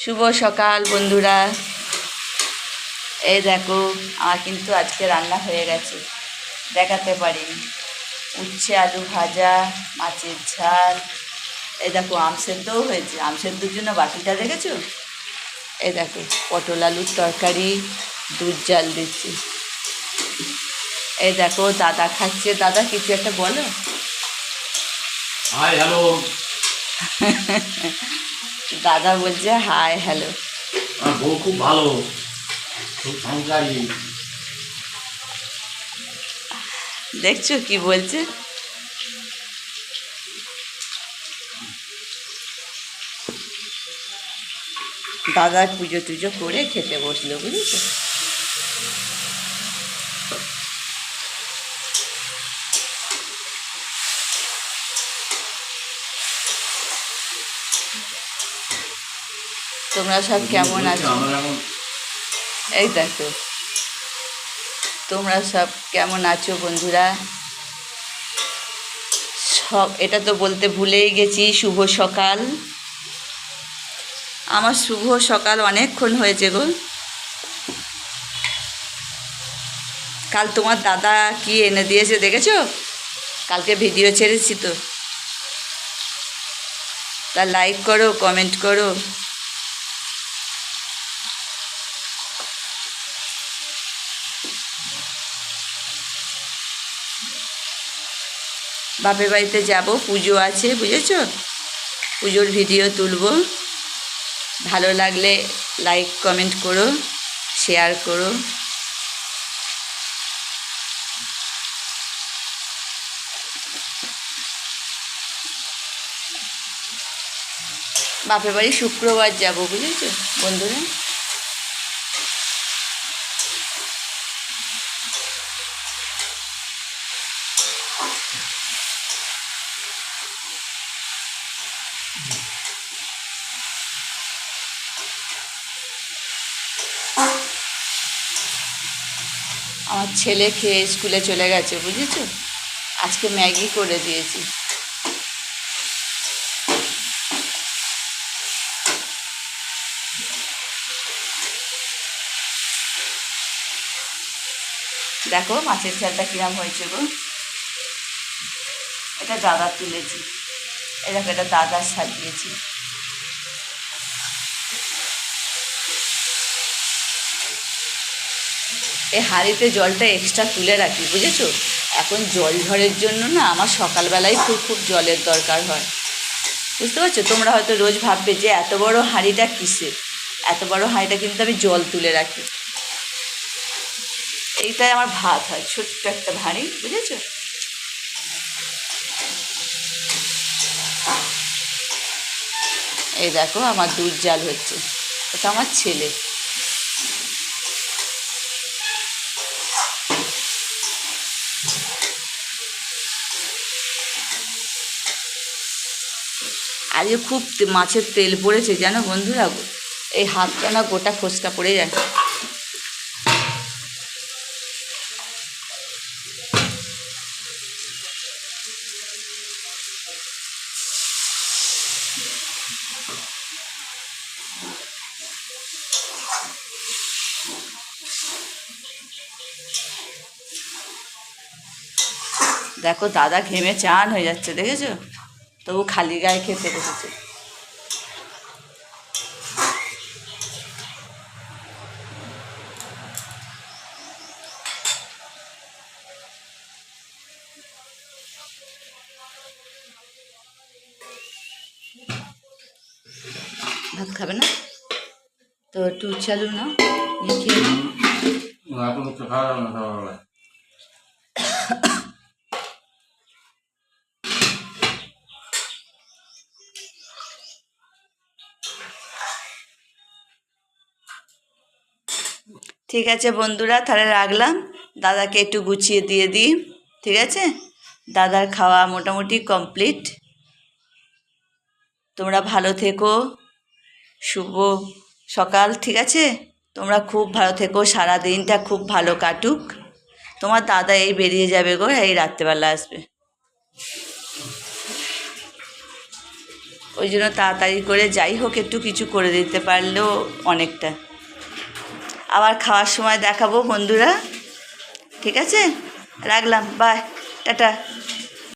শুভ সকাল বন্ধুরা। এই দেখো আমার কিন্তু আজকে রান্না হয়ে গেছে, দেখাতে পারিনি। উচ্ছে আলু ভাজা, মাছের ঝাল, এই দেখো আম সেদ্ধও হয়েছে। আম সেদ্ধর জন্য বাটিটা দেখেছো? এই দেখো পটল আলুর তরকারি, দুধ জাল দিচ্ছি। এই দেখো দাদা খাচ্ছে। দাদা কিছু একটা বলো। Hi hello. দাদা বলছে হাই হ্যালো। আমার বউ খুব ভালো, খুব সংসারী। দেখছো কি বলছে? দাদা পুজো টুজো করে খেতে বসলো, বুঝেছো? তোমরা সব কেমন আছো? এই দেখো তোমরা সব কেমন আছো বন্ধুরা? সব এটা তো বলতে ভুলেই গেছি, শুভ সকাল। আমার শুভ সকাল অনেকক্ষণ হয়েছে গো। কাল তোমার দাদা কি এনে দিয়েছে দেখেছো? কালকে ভিডিও ছেড়েছি তো। তা লাইক করো, কমেন্ট করো। বাপের বাড়িতে যাব, পুজো আছে বুঝেছো? পুজোর ভিডিও তুলবো। ভালো লাগলে লাইক কমেন্ট করো, শেয়ার করো। বাপের বাড়ি শুক্রবার যাব, বুঝেছো বন্ধুরা? আমার ছেলে খেয়ে স্কুলে চলে গেছে, বুঝেছো? আজকে ম্যাগি করে দিয়েছি। দেখো মাছের ঝালটা কিরম হয়েছে গো। এটা দাদা তুলেছি। এই দেখো এটা দাদা সাজিয়েছি। এই হাঁড়িতে জলটা এক্সট্রা তুলে রাখি, বুঝেছো? এখন জল ঝড়ের জন্য না আমার সকালবেলায় খুব খুব জলের দরকার হয়, বুঝতে পারছো? তোমরা হয়তো রোজ ভাববে যে এত বড় হাঁড়িটা কিসে। এত বড় হাঁড়িটা কিন্তু আমি জল তুলে রাখি। এইটাই আমার ভাত হয়, ছোট্ট একটা হাঁড়ি, বুঝেছো? এই দেখো আমার দুধ জাল হচ্ছে। এটা আমার ছেলে। আজকে খুব মাছের তেল পড়েছে জানো বন্ধুরা। এই হাতটা না গোটা ফোসকা পড়ে যায়। দেখো দাদা ঘেমে চান হয়ে যাচ্ছে, দেখেছো? তবু খালি গায়ে খেতে বসেছে। ভাত খাবে না তো একটু চালু না খেয়ে নাও। ঠিক আছে বন্ধুরা, তাহলে রাখলাম। দাদাকে একটু গুছিয়ে দিয়ে দিই, ঠিক আছে? দাদার খাওয়া মোটামুটি কমপ্লিট। তোমরা ভালো থেকো, শুভ সকাল, ঠিক আছে? তোমরা খুব ভালো থেকো, সারা দিনটা খুব ভালো কাটুক। তোমার দাদা এই বেরিয়ে যাবে গো, এই রাত্রেবেলা আসবে। ওই জন্য তাড়াতাড়ি করে যাই হোক একটু কিছু করে দিতে পারলেও অনেকটা। আবার খাওয়ার সময় দেখাবো বন্ধুরা, ঠিক আছে? রাখলাম, বাই, টাটা।